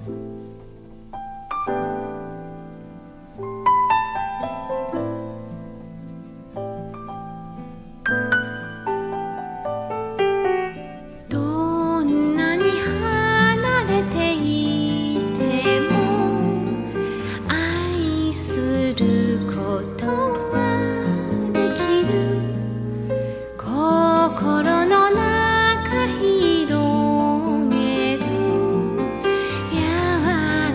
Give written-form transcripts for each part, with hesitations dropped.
どんなに離れていても愛することはできる。心の中広げる柔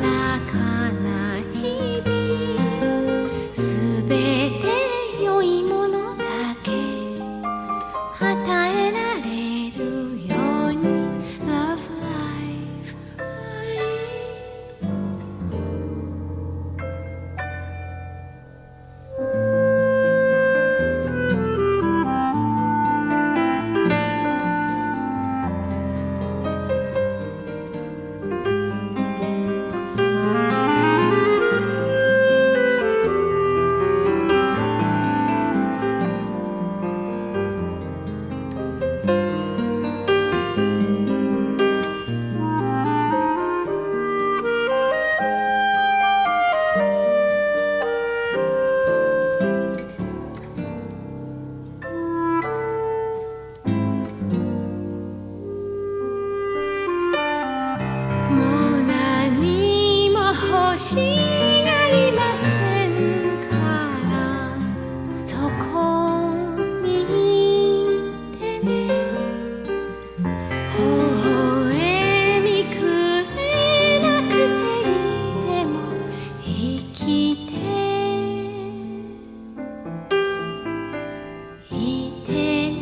らかな日々、すべて良いものだけ与えられるように Love life。 もう何も欲しがりませんから、そこにいてね。微笑みくれなくていても生きていてね。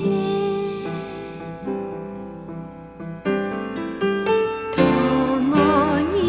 共に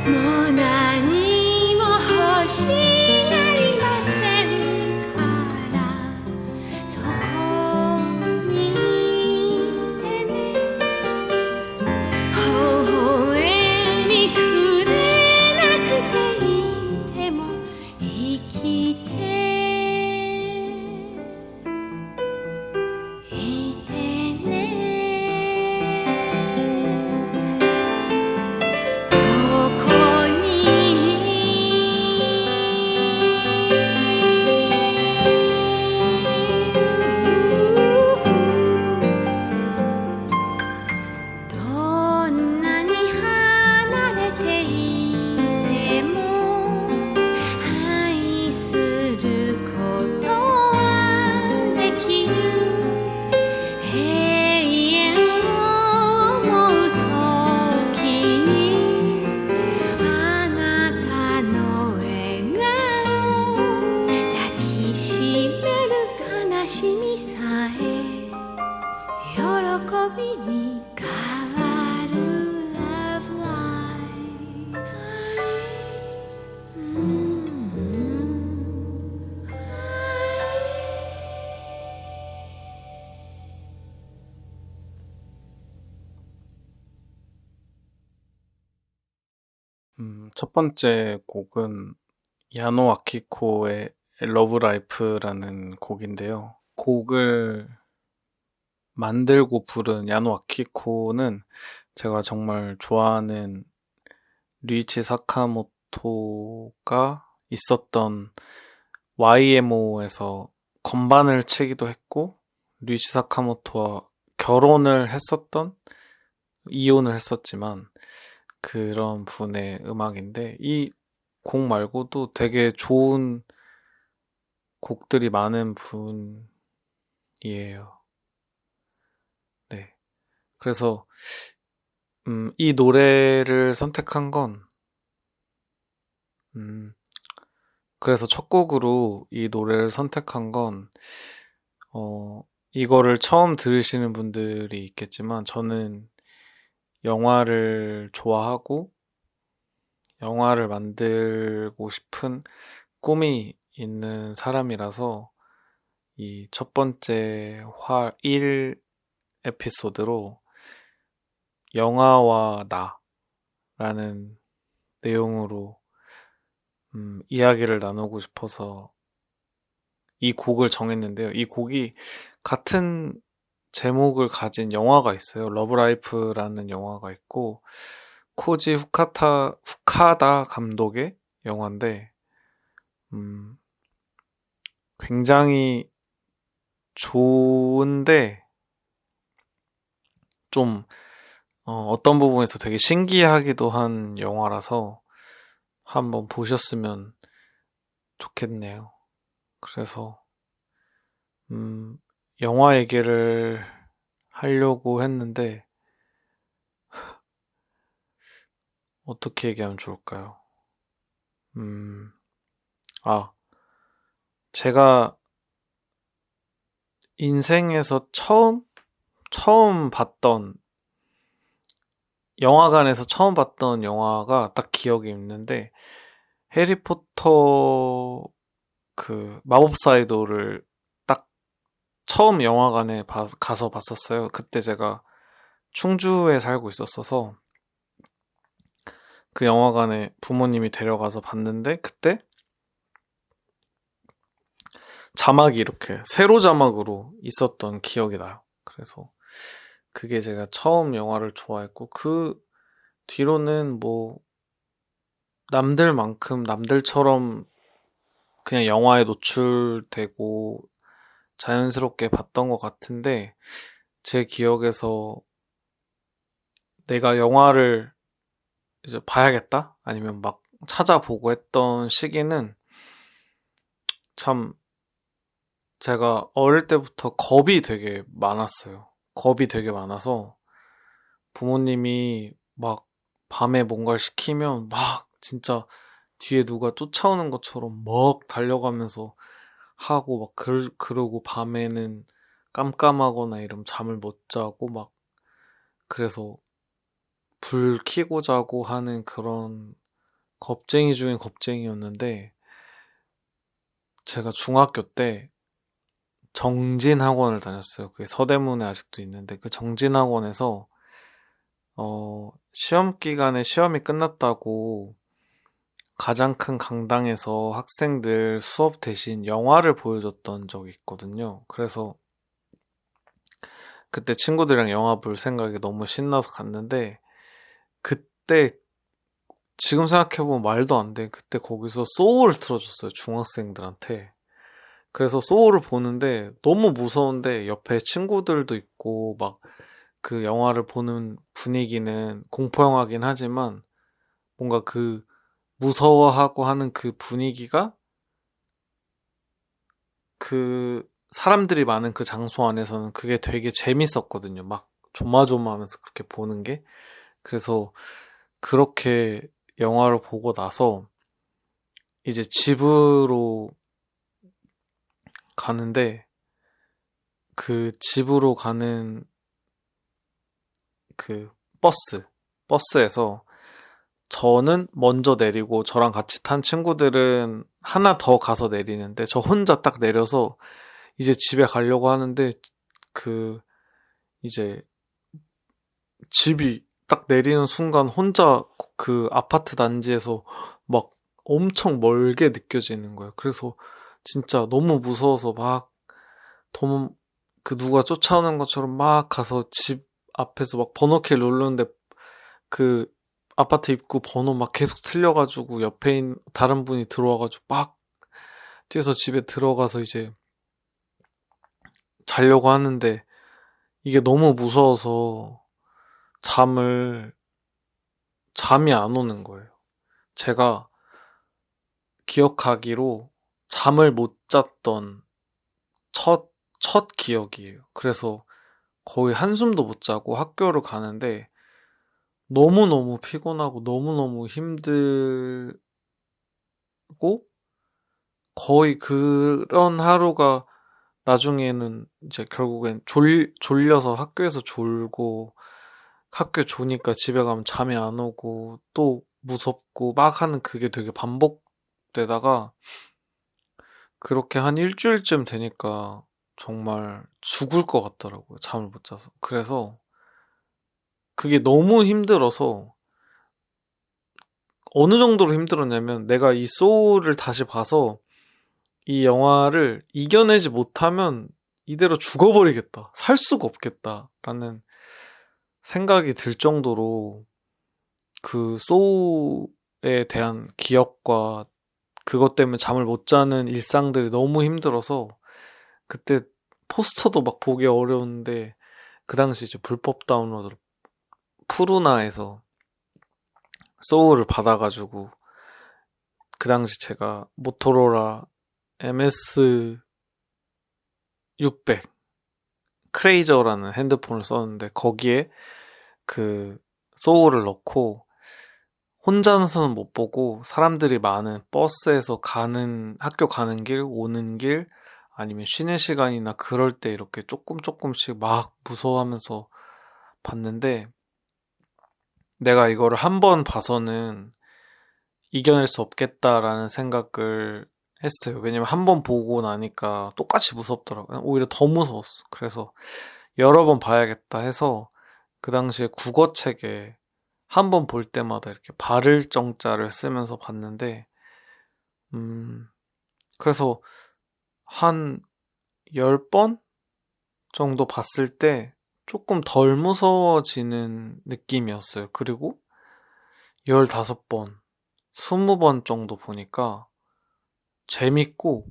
もう何も欲しがりませんから、そこにいてね。微笑みくれなくていても生きていてね。どこにどんなに離れていても愛することはできる。永遠を思うときにあなたの笑顔抱きしめる悲しみさえ喜びに変わる Love life。 첫 번째 곡은 야노 아키코의 러브 라이프라는 곡인데요. 곡을 만들고 부른 야노 아키코는 제가 정말 좋아하는 류이치 사카모토 사카모토가 있었던 YMO에서 건반을 치기도 했고, 류이치 사카모토와 결혼을 했었던, 이혼을 했었지만, 그런 분의 음악인데, 이 곡 말고도 되게 좋은 곡들이 많은 분이에요. 네. 그래서, 이 노래를 선택한 건, 그래서 첫 곡으로 이 노래를 선택한 건, 이거를 처음 들으시는 분들이 있겠지만, 저는 영화를 좋아하고, 영화를 만들고 싶은 꿈이 있는 사람이라서, 이 첫 번째 1 에피소드로 영화와 나라는 내용으로 이야기를 나누고 싶어서 이 곡을 정했는데요. 이 곡이 같은 제목을 가진 영화가 있어요. 러브라이프라는 영화가 있고 코지 후카다 감독의 영화인데 굉장히 좋은데 좀 어떤 부분에서 되게 신기하기도 한 영화라서 한번 보셨으면 좋겠네요. 그래서 영화 얘기를 하려고 했는데 어떻게 얘기하면 좋을까요? 제가 인생에서 처음 봤던 영화관에서 처음 봤던 영화가 딱 기억이 있는데 해리포터 그 마법사의 돌을 딱 처음 영화관에 가서 봤었어요. 그때 제가 충주에 살고 있었어서 그 영화관에 부모님이 데려가서 봤는데 그때 자막이 이렇게 세로 자막으로 있었던 기억이 나요. 그래서 그게 제가 처음 영화를 좋아했고 그 뒤로는 뭐 남들만큼 남들처럼 그냥 영화에 노출되고 자연스럽게 봤던 것 같은데 제 기억에서 내가 영화를 이제 봐야겠다? 아니면 막 찾아보고 했던 시기는 참 제가 어릴 때부터 겁이 되게 많았어요. 겁이 되게 많아서 부모님이 막 밤에 뭔가를 시키면 막 진짜 뒤에 누가 쫓아오는 것처럼 막 달려가면서 하고 막 그러고 밤에는 깜깜하거나 이러면 잠을 못 자고 막 그래서 불 켜고 자고 하는 그런 겁쟁이 중에 겁쟁이였는데 제가 중학교 때 정진학원을 다녔어요. 그게 서대문에 아직도 있는데 그 정진학원에서 시험 기간에 시험이 끝났다고 가장 큰 강당에서 학생들 수업 대신 영화를 보여줬던 적이 있거든요. 그래서 그때 친구들이랑 영화 볼 생각에 너무 신나서 갔는데 그때 지금 생각해보면 말도 안 돼. 그때 거기서 소울을 틀어줬어요. 중학생들한테. 그래서 소울을 보는데 너무 무서운데 옆에 친구들도 있고 막 그 영화를 보는 분위기는 공포영화긴 하지만 뭔가 그 무서워하고 하는 그 분위기가 그 사람들이 많은 그 장소 안에서는 그게 되게 재밌었거든요. 막 조마조마하면서 그렇게 보는 게. 그래서 그렇게 영화를 보고 나서 이제 집으로 가는데 그 집으로 가는 그 버스에서 저는 먼저 내리고 저랑 같이 탄 친구들은 하나 더 가서 내리는데 저 혼자 딱 내려서 이제 집에 가려고 하는데 그 이제 집이 딱 내리는 순간 혼자 그 아파트 단지에서 막 엄청 멀게 느껴지는 거예요. 그래서 진짜 너무 무서워서 막 그 누가 쫓아오는 것처럼 막 가서 집 앞에서 막 번호키 누르는데 그 아파트 입구 번호 막 계속 틀려가지고 옆에 있는 다른 분이 들어와가지고 막 뛰어서 집에 들어가서 이제 자려고 하는데 이게 너무 무서워서 잠이 안 오는 거예요. 제가 기억하기로 잠을 못 잤던 첫 기억이에요. 그래서 거의 한숨도 못 자고 학교를 가는데 너무너무 피곤하고 너무너무 힘들고 거의 그런 하루가 나중에는 이제 결국엔 졸려서 학교에서 졸고 학교 조니까 집에 가면 잠이 안 오고 또 무섭고 막 하는 그게 되게 반복되다가 그렇게 한 일주일쯤 되니까 정말 죽을 것 같더라고요. 잠을 못 자서. 그래서 그게 너무 힘들어서 어느 정도로 힘들었냐면 내가 이 소울을 다시 봐서 이 영화를 이겨내지 못하면 이대로 죽어버리겠다. 살 수가 없겠다라는 생각이 들 정도로 그 소울에 대한 기억과 그것 때문에 잠을 못 자는 일상들이 너무 힘들어서 그때 포스터도 막 보기 어려운데 그 당시 이제 불법 다운로드로 푸르나에서 소울을 받아가지고 그 당시 제가 모토로라 MS 600 크레이저라는 핸드폰을 썼는데 거기에 그 소울을 넣고 혼자서는 못 보고 사람들이 많은 버스에서 학교 가는 길, 오는 길, 아니면 쉬는 시간이나 그럴 때 이렇게 조금씩 막 무서워하면서 봤는데 내가 이거를 한 번 봐서는 이겨낼 수 없겠다라는 생각을 했어요. 왜냐면 한 번 보고 나니까 똑같이 무섭더라고요. 오히려 더 무서웠어. 그래서 여러 번 봐야겠다 해서 그 당시에 국어책에 한 번 볼 때마다 이렇게 발을 정자를 쓰면서 봤는데 그래서 한 10번 정도 봤을 때 조금 덜 무서워지는 느낌이었어요. 그리고 15번, 20번 정도 보니까 재밌고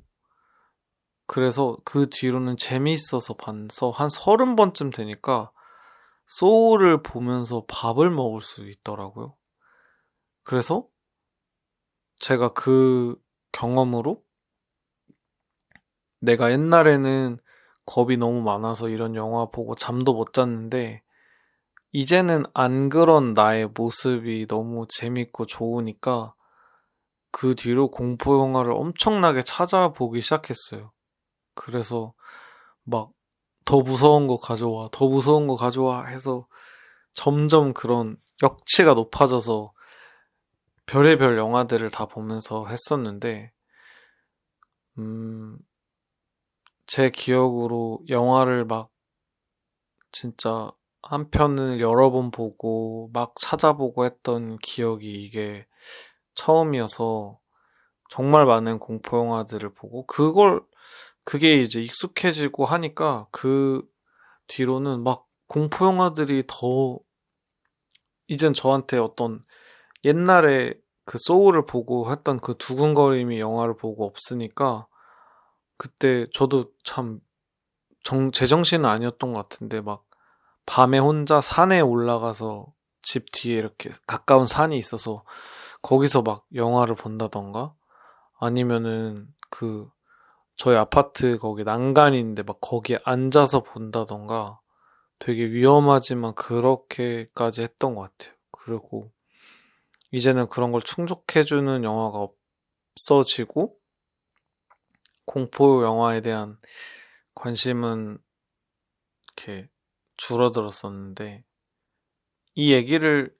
그래서 그 뒤로는 재미있어서 봐서 한 30번쯤 되니까 소울을 보면서 밥을 먹을 수 있더라고요. 그래서 제가 그 경험으로 내가 옛날에는 겁이 너무 많아서 이런 영화 보고 잠도 못 잤는데 이제는 안 그런 나의 모습이 너무 재밌고 좋으니까 그 뒤로 공포 영화를 엄청나게 찾아보기 시작했어요. 그래서 막 더 무서운 거 가져와, 더 무서운 거 가져와 해서 점점 그런 역치가 높아져서 별의별 영화들을 다 보면서 했었는데, 제 기억으로 영화를 막 진짜 한 편을 여러 번 보고 막 찾아보고 했던 기억이 이게 처음이어서 정말 많은 공포 영화들을 보고 그게 이제 익숙해지고 하니까 그 뒤로는 막 공포 영화들이 더 이젠 저한테 어떤 옛날에 그 소울을 보고 했던 그 두근거림이 영화를 보고 없으니까 그때 저도 참 제정신은 아니었던 것 같은데 막 밤에 혼자 산에 올라가서 집 뒤에 이렇게 가까운 산이 있어서 거기서 막 영화를 본다던가 아니면은 저희 아파트 거기 난간인데 막 거기에 앉아서 본다던가 되게 위험하지만 그렇게까지 했던 것 같아요. 그리고 이제는 그런 걸 충족해주는 영화가 없어지고 공포 영화에 대한 관심은 이렇게 줄어들었었는데 이 얘기를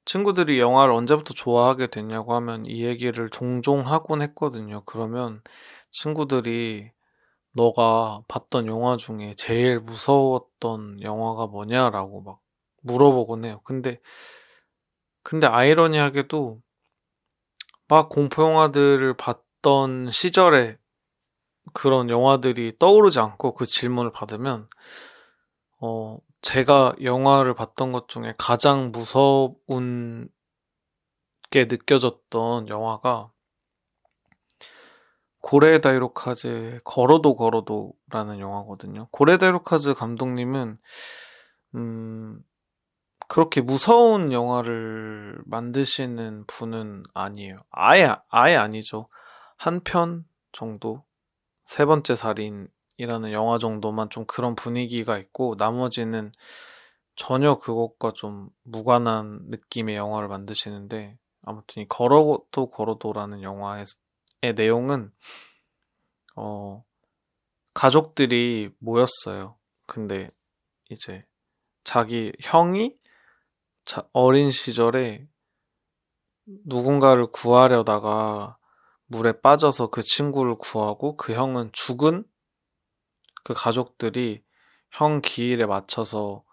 친구들이 영화를 언제부터 좋아하게 됐냐고 하면 이 얘기를 종종 하곤 했거든요. 그러면 친구들이 너가 봤던 영화 중에 제일 무서웠던 영화가 뭐냐라고 막 물어보곤 해요. 근데 아이러니하게도 막 공포 영화들을 봤던 시절에 그런 영화들이 떠오르지 않고 그 질문을 받으면 제가 영화를 봤던 것 중에 가장 무서운 느껴졌던 영화가 고레에다 히로카즈의 걸어도 걸어도라는 영화거든요. 고레에다 히로카즈 감독님은 그렇게 무서운 영화를 만드시는 분은 아니에요. 아예 아니죠. 한 편 정도, 세 번째 살인이라는 영화 정도만 좀 그런 분위기가 있고, 나머지는 전혀 그것과 좀 무관한 느낌의 영화를 만드시는데, 아무튼 이 걸어도 걸어도라는 영화의 내용은 가족들이 모였어요. 근데 이제 자기 형이 어린 시절에 누군가를 구하려다가 물에 빠져서 그 친구를 구하고, 그 형은 죽은 그 가족들이 형 기일에 맞춰서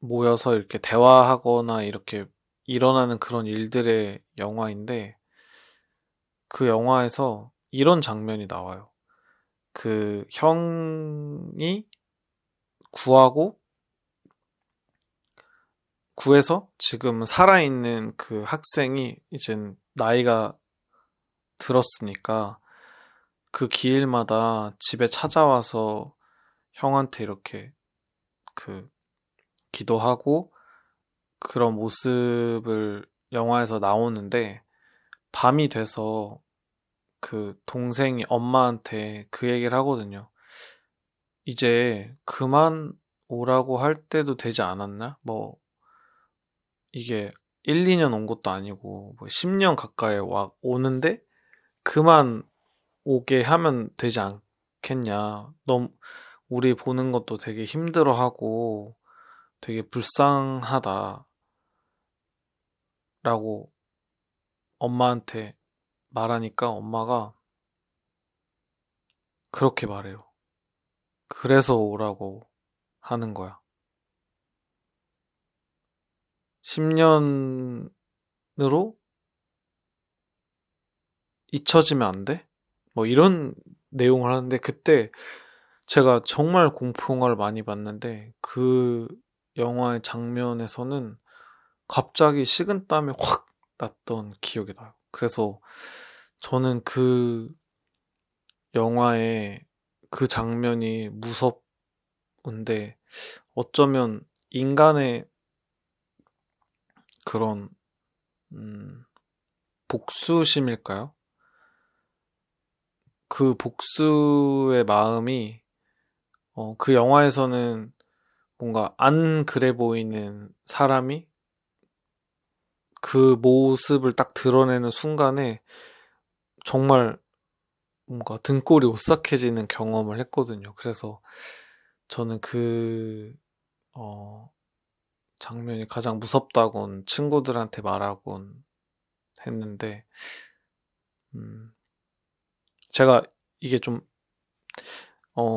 모여서 이렇게 대화하거나 이렇게 일어나는 그런 일들의 영화인데, 그 영화에서 이런 장면이 나와요. 그 형이 구해서 지금 살아있는 그 학생이 이젠 나이가 들었으니까 그 기일마다 집에 찾아와서 형한테 이렇게 기도하고 그런 모습을 영화에서 나오는데, 밤이 돼서 그 동생이 엄마한테 그 얘기를 하거든요. 이제 그만 오라고 할 때도 되지 않았나? 뭐 이게 1, 2년 온 것도 아니고 뭐 10년 가까이 오는데 그만 오게 하면 되지 않겠냐. 우리 보는 것도 되게 힘들어하고 되게 불쌍하다 라고 엄마한테 말하니까 엄마가 그렇게 말해요. 그래서 오라고 하는 거야. 10년으로 잊혀지면 안 돼? 뭐 이런 내용을 하는데, 그때 제가 정말 공포영화를 많이 봤는데 그 영화의 장면에서는 갑자기 식은땀이 확 났던 기억이 나요. 그래서 저는 그 영화의 그 장면이 무섭은데, 어쩌면 인간의 그런 복수심일까요? 그 복수의 마음이 그 영화에서는 뭔가 안 그래 보이는 사람이 그 모습을 딱 드러내는 순간에 정말 뭔가 등골이 오싹해지는 경험을 했거든요. 그래서 저는 그 장면이 가장 무섭다곤 친구들한테 말하곤 했는데, 제가 이게 좀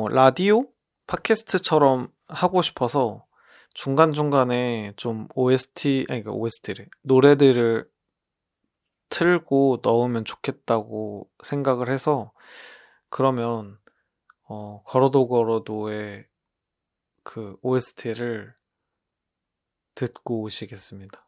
라디오 팟캐스트처럼 하고 싶어서 중간중간에 좀 그러니까 OST를 노래들을 틀고 넣으면 좋겠다고 생각을 해서, 그러면 걸어도 걸어도의 그 OST를 듣고 오시겠습니다.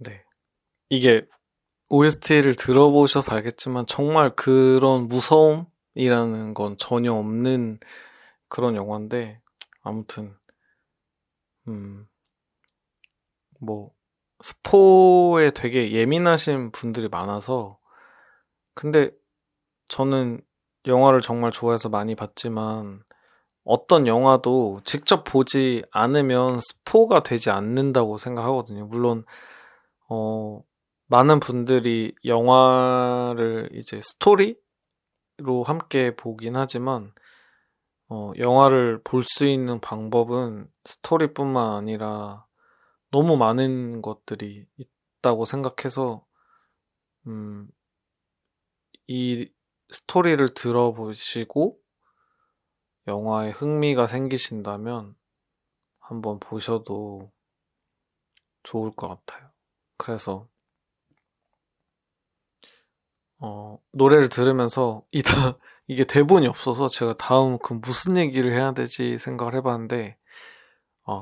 네. 이게 OST를 들어보셔서 알겠지만 정말 그런 무서움이라는 건 전혀 없는 그런 영화인데 아무튼 음, 뭐 스포에 되게 예민하신 분들이 많아서 근데 저는 영화를 정말 좋아해서 많이 봤지만 어떤 영화도 직접 보지 않으면 스포가 되지 않는다고 생각하거든요. 물론 어, 많은 분들이 영화를 이제 스토리로 함께 보긴 하지만 영화를 볼 수 있는 방법은 스토리뿐만 아니라 너무 많은 것들이 있다고 생각해서 음, 이 스토리를 들어보시고 영화에 흥미가 생기신다면 한번 보셔도 좋을 것 같아요. 그래서 노래를 들으면서 이게 대본이 없어서 제가 다음 그 무슨 얘기를 해야 되지 생각을 해봤는데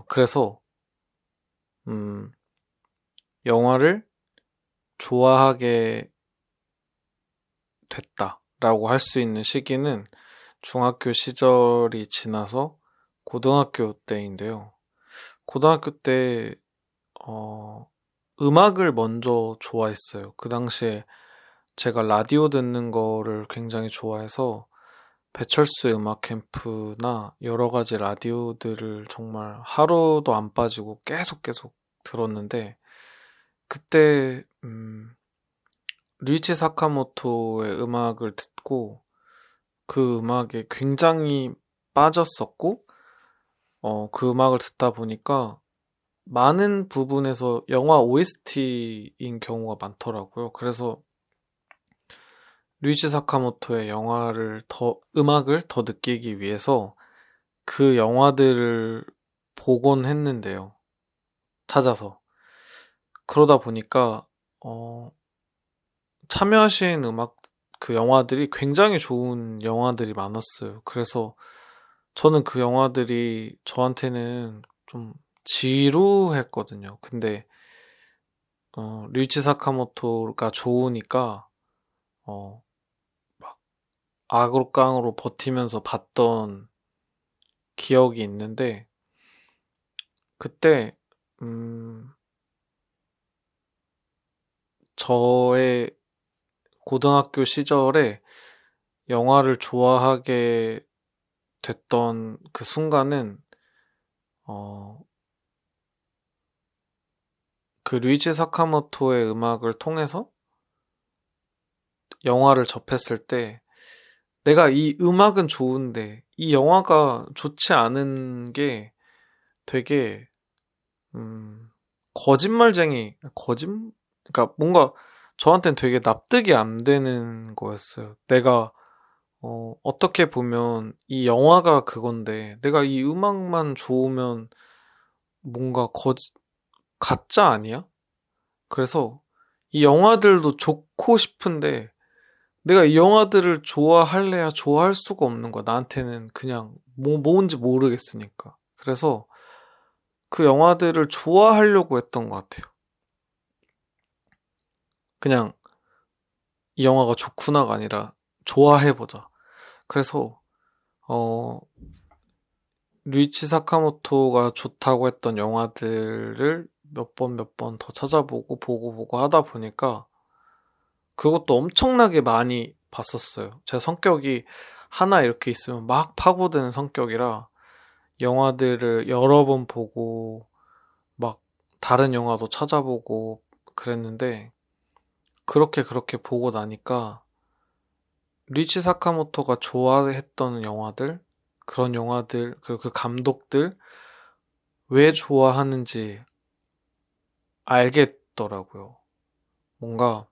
그래서 음, 영화를 좋아하게 됐다라고 할 수 있는 시기는 중학교 시절이 지나서 고등학교 때인데요. 고등학교 때 음악을 먼저 좋아했어요. 그 당시에 제가 라디오 듣는 거를 굉장히 좋아해서 배철수 음악 캠프나 여러 가지 라디오들을 정말 하루도 안 빠지고 계속 들었는데 그때 류이치 사카모토의 음악을 듣고 그 음악에 굉장히 빠졌었고 그 음악을 듣다 보니까 많은 부분에서 영화 OST인 경우가 많더라고요. 그래서 류이치 사카모토의 음악을 더 느끼기 위해서 그 영화들을 보곤 했는데요. 찾아서. 그러다 보니까, 참여하신 그 영화들이 굉장히 좋은 영화들이 많았어요. 그래서 저는 그 영화들이 저한테는 좀 지루했거든요. 근데, 류이치 사카모토가 좋으니까, 어, 막 악으로 버티면서 봤던 기억이 있는데, 그때, 저의 고등학교 시절에 영화를 좋아하게 됐던 그 순간은, 어, 그 류이치 사카모토의 음악을 통해서 영화를 접했을 때, 내가 이 음악은 좋은데, 이 영화가 좋지 않은 게 되게, 그러니까 뭔가 저한테는 되게 납득이 안 되는 거였어요. 내가 어떻게 보면 이 영화가 그건데 내가 이 음악만 좋으면 뭔가 가짜 아니야? 그래서 이 영화들도 좋고 싶은데 내가 이 영화들을 좋아할래야 좋아할 수가 없는 거야. 나한테는 그냥 뭔지 모르겠으니까. 그래서 그 영화들을 좋아하려고 했던 것 같아요. 그냥 이 영화가 좋구나가 아니라 좋아해보자. 그래서 어, 류이치 사카모토가 좋다고 했던 영화들을 몇 번 더 찾아보고 보고 하다 보니까 그것도 엄청나게 많이 봤었어요. 제 성격이 하나 이렇게 있으면 막 파고드는 성격이라 영화들을 여러 번 보고 막 다른 영화도 찾아보고 그랬는데 그렇게 보고 나니까 리치 사카모토가 좋아했던 영화들, 그런 영화들, 그리고 그 감독들 왜 좋아하는지 알겠더라고요. 뭔가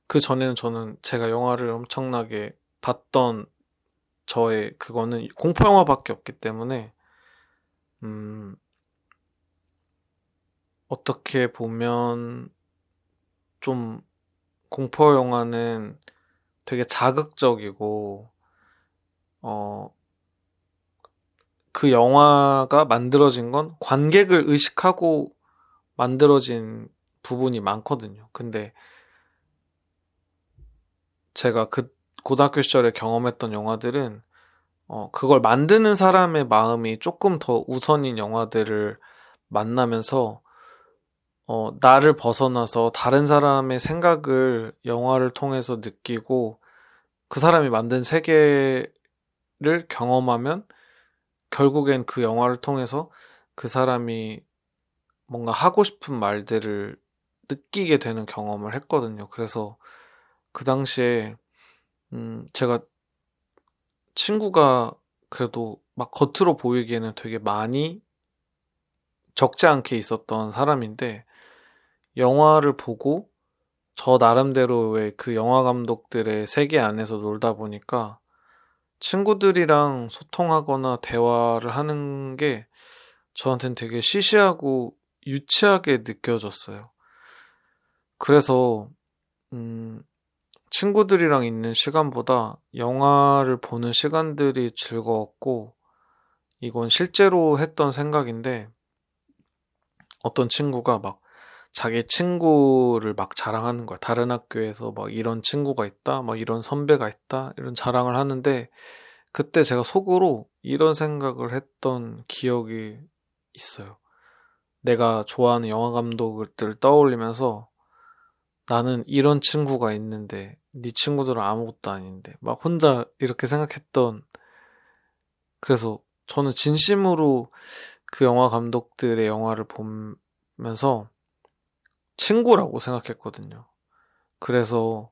그 전에는 저는 제가 영화를 엄청나게 봤던 저의 그거는 공포 영화밖에 없기 때문에 음, 어떻게 보면 좀 공포 영화는 되게 자극적이고 어, 그 영화가 만들어진 건 관객을 의식하고 만들어진 부분이 많거든요. 근데 제가 그 고등학교 시절에 경험했던 영화들은 그걸 만드는 사람의 마음이 조금 더 우선인 영화들을 만나면서 나를 벗어나서 다른 사람의 생각을 영화를 통해서 느끼고 그 사람이 만든 세계를 경험하면 결국엔 그 영화를 통해서 그 사람이 뭔가 하고 싶은 말들을 느끼게 되는 경험을 했거든요. 그래서 그 당시에 제가 친구가 그래도 막 겉으로 보이기에는 되게 많이 적지 않게 있었던 사람인데 영화를 보고 저 나름대로의 그 영화 감독들의 세계 안에서 놀다 보니까 친구들이랑 소통하거나 대화를 하는 게 저한테는 되게 시시하고 유치하게 느껴졌어요. 그래서 친구들이랑 있는 시간보다 영화를 보는 시간들이 즐거웠고 이건 실제로 했던 생각인데 어떤 친구가 막 자기 친구를 막 자랑하는 거야. 다른 학교에서 막 이런 친구가 있다, 막 이런 선배가 있다, 이런 자랑을 하는데 그때 제가 속으로 이런 생각을 했던 기억이 있어요. 내가 좋아하는 영화 감독들 떠올리면서 나는 이런 친구가 있는데 네 친구들은 아무것도 아닌데 막 혼자 이렇게 생각했던 그래서 저는 진심으로 그 영화 감독들의 영화를 보면서 친구라고 생각했거든요. 그래서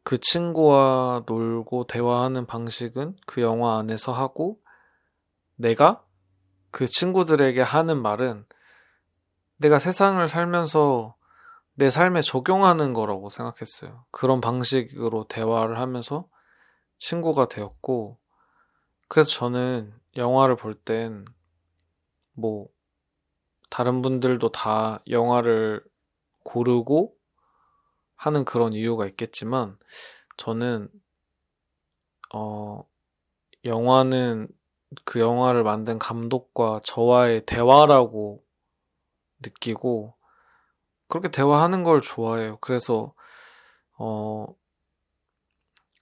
그 친구와 놀고 대화하는 방식은 그 영화 안에서 하고 내가 그 친구들에게 하는 말은 내가 세상을 살면서 내 삶에 적용하는 거라고 생각했어요. 그런 방식으로 대화를 하면서 친구가 되었고 그래서 저는 영화를 볼 땐 뭐 다른 분들도 다 영화를 고르고 하는 그런 이유가 있겠지만 저는 어 영화는 그 영화를 만든 감독과 저와의 대화라고 느끼고 그렇게 대화하는 걸 좋아해요. 그래서 어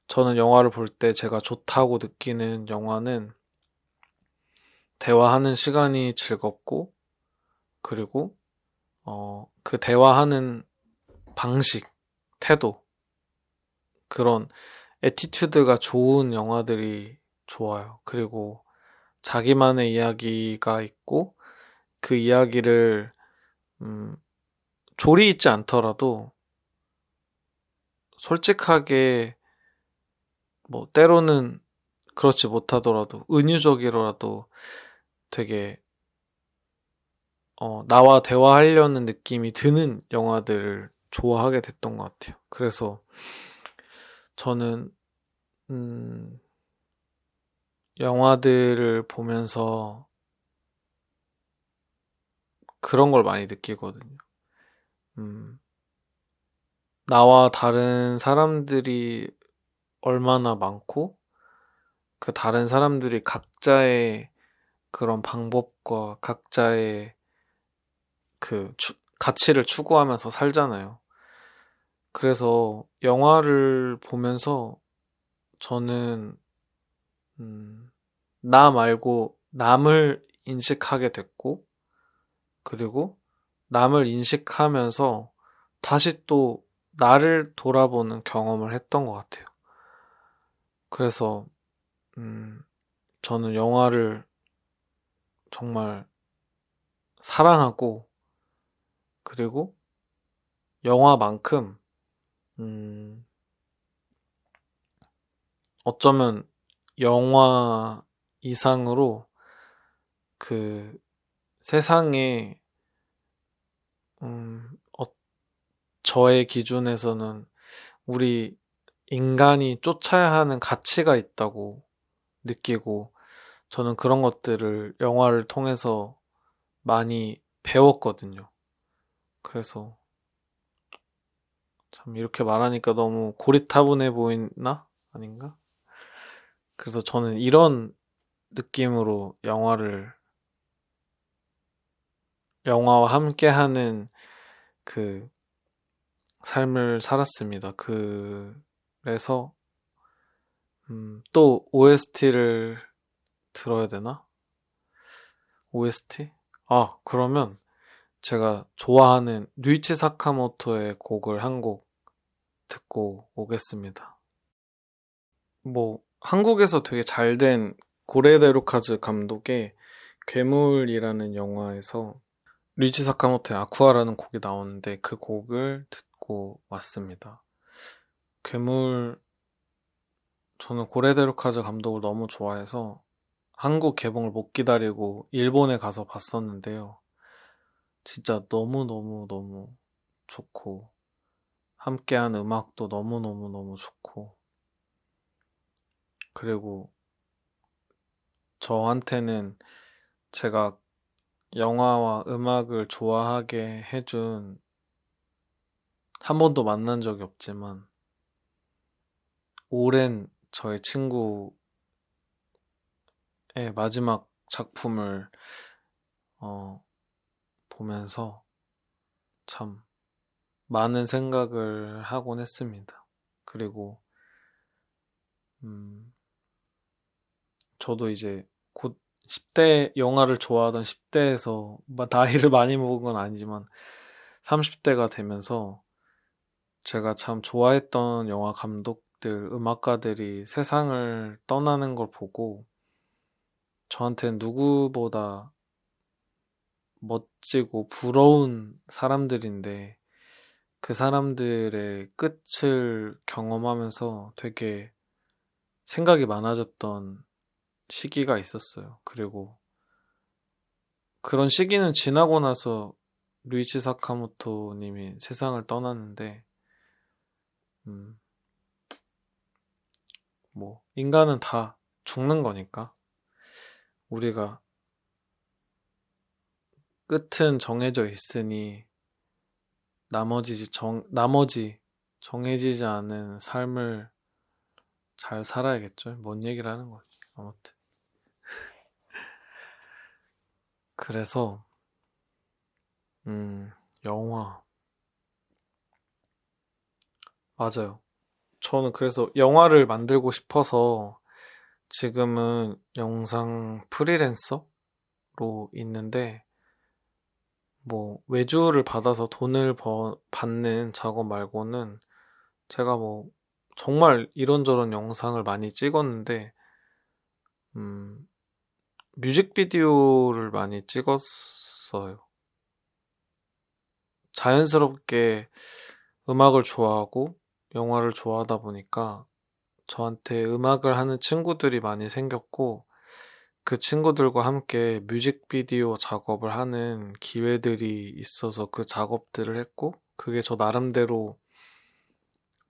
저는 영화를 볼 때 제가 좋다고 느끼는 영화는 대화하는 시간이 즐겁고 그리고 그 대화하는 방식, 태도 그런 애티튜드가 좋은 영화들이 좋아요. 그리고 자기만의 이야기가 있고 그 이야기를 음 조리 있지 않더라도 솔직하게 뭐 때로는 그렇지 못하더라도 은유적이더라도 되게 나와 대화하려는 느낌이 드는 영화들을 좋아하게 됐던 것 같아요. 그래서 저는 음 영화들을 보면서 그런 걸 많이 느끼거든요. 음 나와 다른 사람들이 얼마나 많고 그 다른 사람들이 각자의 그런 방법과 각자의 가치를 추구하면서 살잖아요. 그래서 영화를 보면서 저는 나 말고 남을 인식하게 됐고 그리고 남을 인식하면서 다시 또 나를 돌아보는 경험을 했던 것 같아요. 그래서 저는 영화를 정말 사랑하고 그리고 영화만큼 음 어쩌면 영화 이상으로 그 세상에 음 어 저의 기준에서는 우리 인간이 쫓아야 하는 가치가 있다고 느끼고 저는 그런 것들을 영화를 통해서 많이 배웠거든요. 그래서 참 이렇게 말하니까 너무 고리타분해 보이나? 아닌가? 그래서 저는 이런 느낌으로 영화를 영화와 함께하는 그 삶을 살았습니다. 그래서 또 OST를 들어야 되나? OST? 그러면 제가 좋아하는 류이치 사카모토의 곡을 한 곡 듣고 오겠습니다. 뭐 한국에서 되게 잘 된 고레데로카즈 감독의 괴물이라는 영화에서 류이치 사카모토의 아쿠아라는 곡이 나오는데 그 곡을 듣고 왔습니다. 괴물 저는 고레데로카즈 감독을 너무 좋아해서 한국 개봉을 못 기다리고 일본에 가서 봤었는데요. 진짜 너무너무너무 좋고 함께한 음악도 너무너무너무 좋고 그리고 저한테는 제가 영화와 음악을 좋아하게 해준 한 번도 만난 적이 없지만 오랜 저의 친구의 마지막 작품을 보면서 참 많은 생각을 하곤 했습니다. 그리고 저도 이제 곧 10대 영화를 좋아하던 10대에서 나이를 많이 먹은 건 아니지만 30대가 되면서 제가 참 좋아했던 영화 감독들, 음악가들이 세상을 떠나는 걸 보고 저한테는 누구보다 멋지고 부러운 사람들인데 그 사람들의 끝을 경험하면서 되게 생각이 많아졌던 시기가 있었어요. 그리고 그런 시기는 지나고 나서 류이치 사카모토 님이 세상을 떠났는데 뭐 인간은 다 죽는 거니까 우리가 끝은 정해져 있으니 나머지 정해지지 않은 삶을 잘 살아야겠죠. 뭔 얘기를 하는 거지. 아무튼 그래서 영화 맞아요. 저는 그래서 영화를 만들고 싶어서 지금은 영상 프리랜서로 있는데 뭐 외주를 받아서 돈을 받는 작업 말고는 제가 뭐 정말 이런저런 영상을 많이 찍었는데 뮤직비디오를 많이 찍었어요. 자연스럽게 음악을 좋아하고 영화를 좋아하다 보니까 저한테 음악을 하는 친구들이 많이 생겼고 그 친구들과 함께 뮤직비디오 작업을 하는 기회들이 있어서 그 작업들을 했고 그게 저 나름대로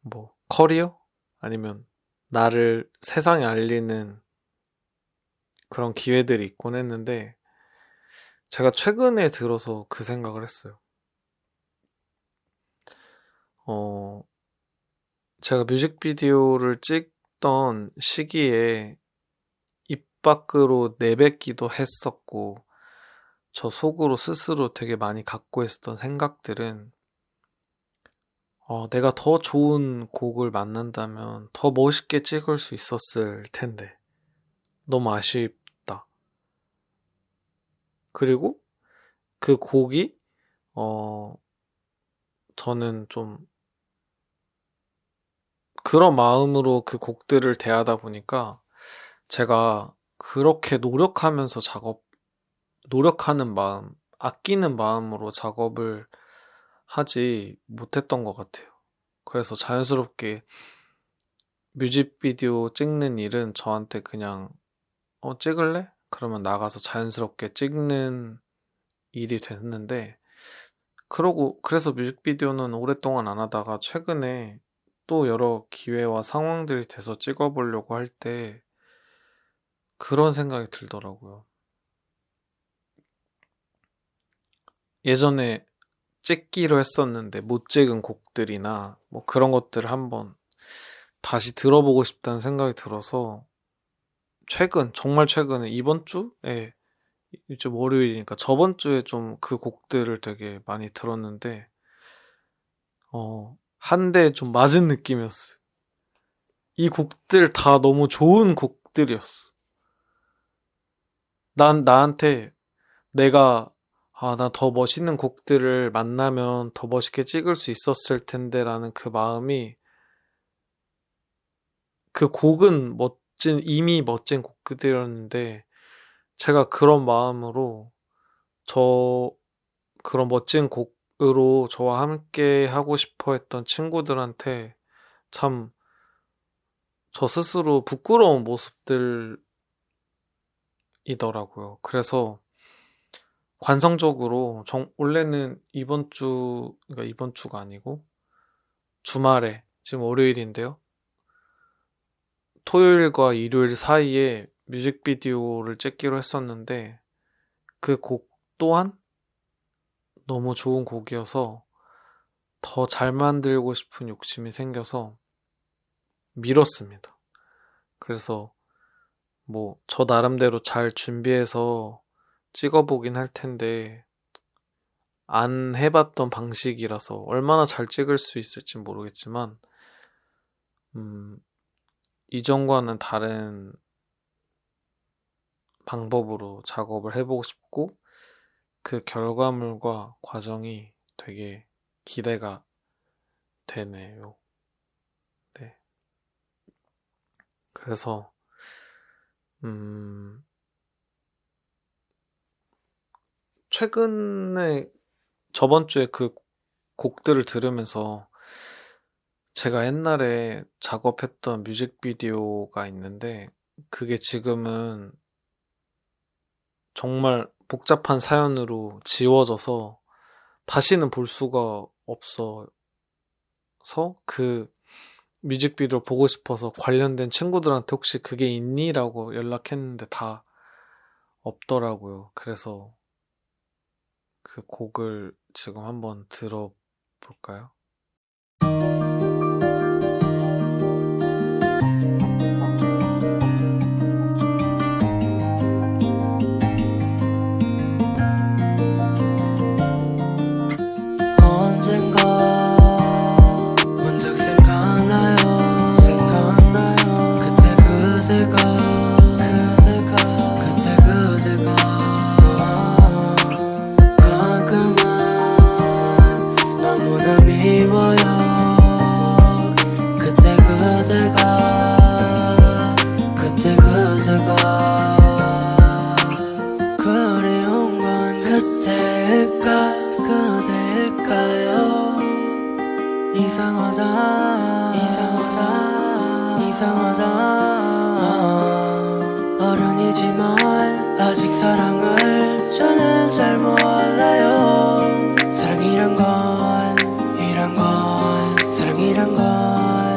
뭐 커리어? 아니면 나를 세상에 알리는 그런 기회들이 있곤 했는데 제가 최근에 들어서 그 생각을 했어요. 제가 뮤직비디오를 찍던 시기에 입 밖으로 내뱉기도 했었고 저 속으로 스스로 되게 많이 갖고 있었던 생각들은 내가 더 좋은 곡을 만난다면 더 멋있게 찍을 수 있었을 텐데 너무 아쉽다. 그리고 그 곡이 저는 좀 그런 마음으로 그 곡들을 대하다 보니까 제가 그렇게 노력하는 마음, 아끼는 마음으로 작업을 하지 못했던 것 같아요. 그래서 자연스럽게 뮤직비디오 찍는 일은 저한테 그냥 찍을래? 그러면 나가서 자연스럽게 찍는 일이 됐는데 그래서 뮤직비디오는 오랫동안 안 하다가 최근에 또 여러 기회와 상황들이 돼서 찍어보려고 할 때 그런 생각이 들더라고요. 예전에 찍기로 했었는데 못 찍은 곡들이나 뭐 그런 것들을 한번 다시 들어보고 싶다는 생각이 들어서 정말 최근에 이번 주에 이제 월요일이니까 저번 주에 좀 그 곡들을 되게 많이 들었는데 한 대 좀 맞은 느낌이었어요. 이 곡들 다 너무 좋은 곡들이었어. 나한테 내가 나 더 멋있는 곡들을 만나면 더 멋있게 찍을 수 있었을 텐데 라는 그 마음이, 그 곡은 이미 멋진 곡들이었는데 제가 그런 마음으로 그런 멋진 곡으로 저와 함께 하고 싶어 했던 친구들한테 참 저 스스로 부끄러운 모습들이더라고요. 그래서 관성적으로 원래는 그러니까 이번 주가 아니고 주말에, 지금 월요일인데요. 토요일과 일요일 사이에 뮤직비디오를 찍기로 했었는데 그 곡 또한 너무 좋은 곡이어서 더 잘 만들고 싶은 욕심이 생겨서 미뤘습니다. 그래서 뭐 저 나름대로 잘 준비해서 찍어보긴 할 텐데 안 해봤던 방식이라서 얼마나 잘 찍을 수 있을지 모르겠지만 이전과는 다른 방법으로 작업을 해보고 싶고 그 결과물과 과정이 되게 기대가 되네요. 네. 그래서 최근에 저번 주에 그 곡들을 들으면서 제가 옛날에 작업했던 뮤직비디오가 있는데 그게 지금은 정말 복잡한 사연으로 지워져서 다시는 볼 수가 없어서 그 뮤직비디오를 보고 싶어서 관련된 친구들한테 혹시 그게 있니? 라고 연락했는데 다 없더라고요. 그래서 그 곡을 지금 한번 들어볼까요? 어른이지만 아직 사랑을 저는 잘 몰라요. 사랑이란 건 사랑이란 건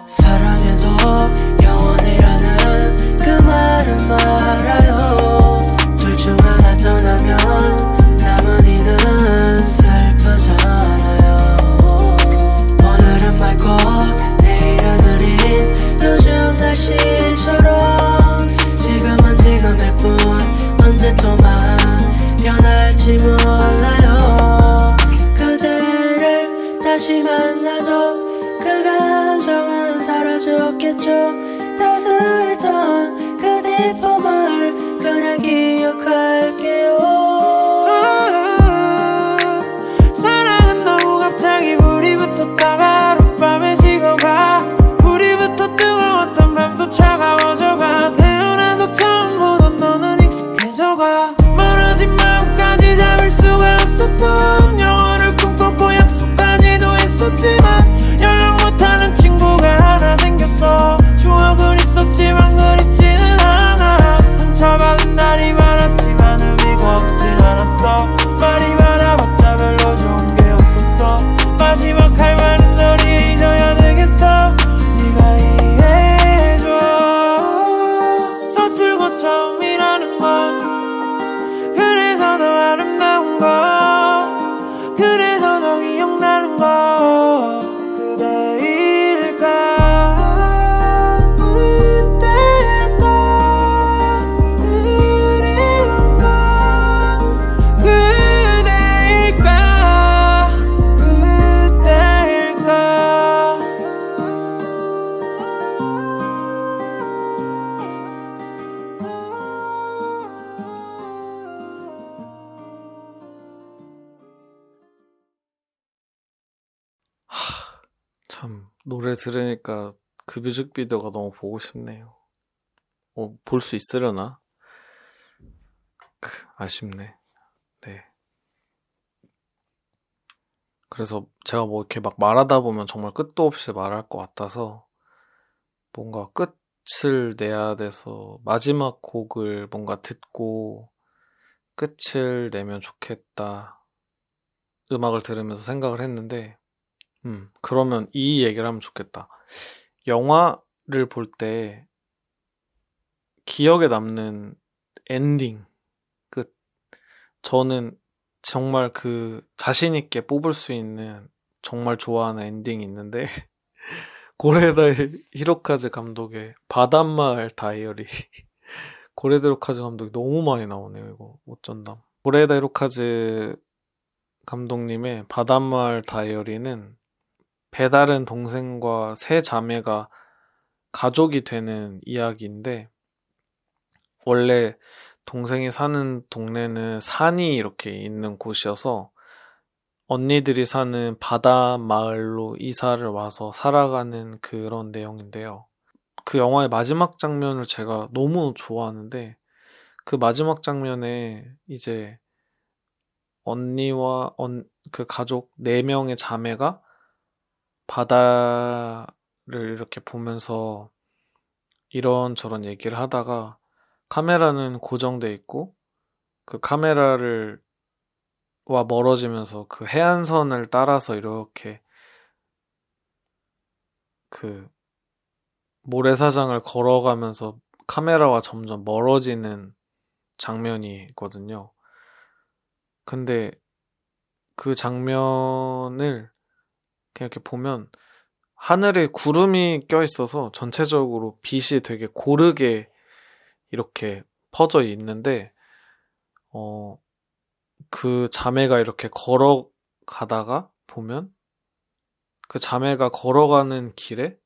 사랑해도 영원이라는 그 말은 말아요. 둘 중 하나 떠나면 남은 이는 슬프잖아요. 오늘은 맑고 내일은 흐린 요즘 날씨처럼 지금은 지금일 뿐 언제 또 마음 변할지 몰라요. 그대를 다시 만나도 그 감정은 사라졌겠죠. 따스했던 그 기쁨을 그냥 기억할게요. 사랑은 너무 갑자기 불이 붙었다가 하룻밤에 식어가. 차가워져가. 태어나서 처음 보던 너는 익숙해져가. 멀어진 마음까지 잡을 수가 없었던 영원을 꿈꿨고 약속까지도 했었지만 연락 못하는 친구가 하나 생겼어. 추억은 있었지만 그립지는 않아. 상처받은 날이 많았지만 노래 들으니까 그 뮤직비디오가 너무 보고 싶네요. 볼 수 있으려나? 아쉽네. 네. 그래서 제가 뭐 이렇게 막 말하다 보면 정말 끝도 없이 말할 것 같아서 뭔가 끝을 내야 돼서 마지막 곡을 뭔가 듣고 끝을 내면 좋겠다. 음악을 들으면서 생각을 했는데, 그러면 이 얘기를 하면 좋겠다. 영화를 볼 때 기억에 남는 엔딩, 끝. 저는 정말 그 자신 있게 뽑을 수 있는 정말 좋아하는 엔딩이 있는데 고레에다 히로카즈 감독의 바닷마을 다이어리. 고레에다 히로카즈 감독이 너무 많이 나오네요. 이거 어쩐담. 고레에다 히로카즈 감독님의 바닷마을 다이어리는 배다른 동생과 세 자매가 가족이 되는 이야기인데, 원래 동생이 사는 동네는 산이 이렇게 있는 곳이어서 언니들이 사는 바다 마을로 이사를 와서 살아가는 그런 내용인데요. 그 영화의 마지막 장면을 제가 너무 좋아하는데, 그 마지막 장면에 이제 언니와 그 가족 4명의 자매가 바다를 이렇게 보면서 이런저런 얘기를 하다가 카메라는 고정돼 있고 그 카메라를 와 멀어지면서 그 해안선을 따라서 이렇게 그 모래사장을 걸어가면서 카메라와 점점 멀어지는 장면이 있거든요. 근데 그 장면을 이렇게 보면 하늘에 구름이 껴있어서 전체적으로 빛이 되게 고르게 이렇게 퍼져 있는데, 그 자매가 이렇게 걸어가다가 보면 그 자매가 걸어가는 길에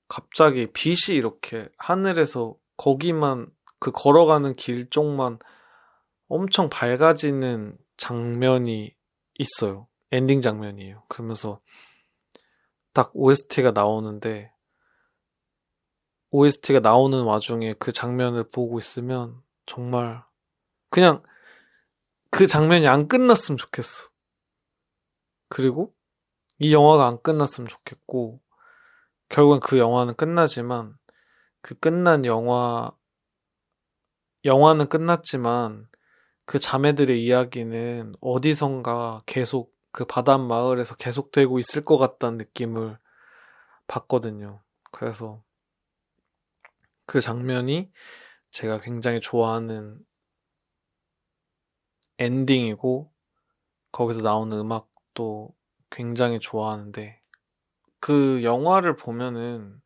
갑자기 빛이 이렇게 하늘에서 거기만 그 걸어가는 길 쪽만 엄청 밝아지는 장면이 있어요. 엔딩 장면이에요. 그러면서 딱 OST가 나오는데 OST가 나오는 와중에 그 장면을 보고 있으면 정말 그냥 그 장면이 안 끝났으면 좋겠어. 그리고 이 영화가 안 끝났으면 좋겠고, 결국엔 그 영화는 끝나지만 그 끝난 영화는 끝났지만 그 자매들의 이야기는 어디선가 계속 그 바닷마을에서 계속되고 있을 것 같다는 느낌을 받거든요. 그래서 그 장면이 제가 굉장히 좋아하는 엔딩이고, 거기서 나오는 음악도 굉장히 좋아하는데, 그 영화를 보면은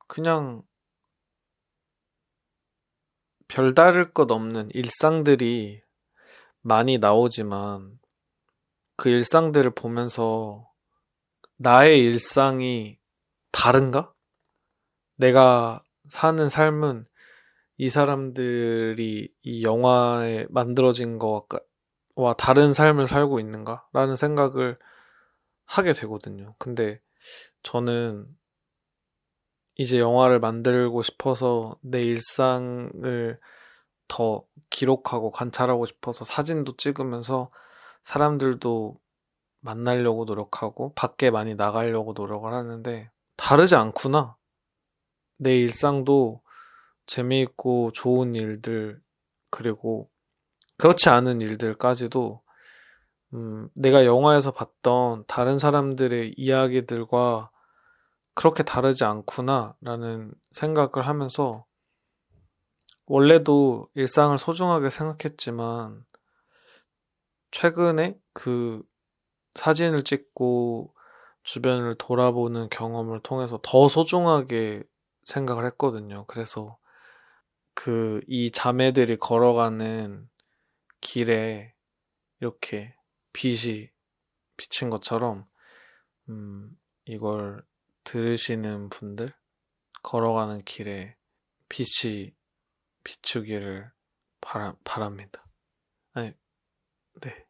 그냥 별다를 것 없는 일상들이 많이 나오지만 그 일상들을 보면서 나의 일상이 다른가? 내가 사는 삶은 이 사람들이 이 영화에 만들어진 것과 다른 삶을 살고 있는가? 라는 생각을 하게 되거든요. 근데 저는 이제 영화를 만들고 싶어서 내 일상을 더 기록하고 관찰하고 싶어서 사진도 찍으면서 사람들도 만나려고 노력하고 밖에 많이 나가려고 노력을 하는데 다르지 않구나. 내 일상도 재미있고 좋은 일들, 그리고 그렇지 않은 일들까지도 내가 영화에서 봤던 다른 사람들의 이야기들과 그렇게 다르지 않구나라는 생각을 하면서, 원래도 일상을 소중하게 생각했지만 최근에 그 사진을 찍고 주변을 돌아보는 경험을 통해서 더 소중하게 생각을 했거든요. 그래서 이 자매들이 걸어가는 길에 이렇게 빛이 비친 것처럼, 이걸 들으시는 분들, 걸어가는 길에 빛이 비추기를 바랍니다. 아니, 네.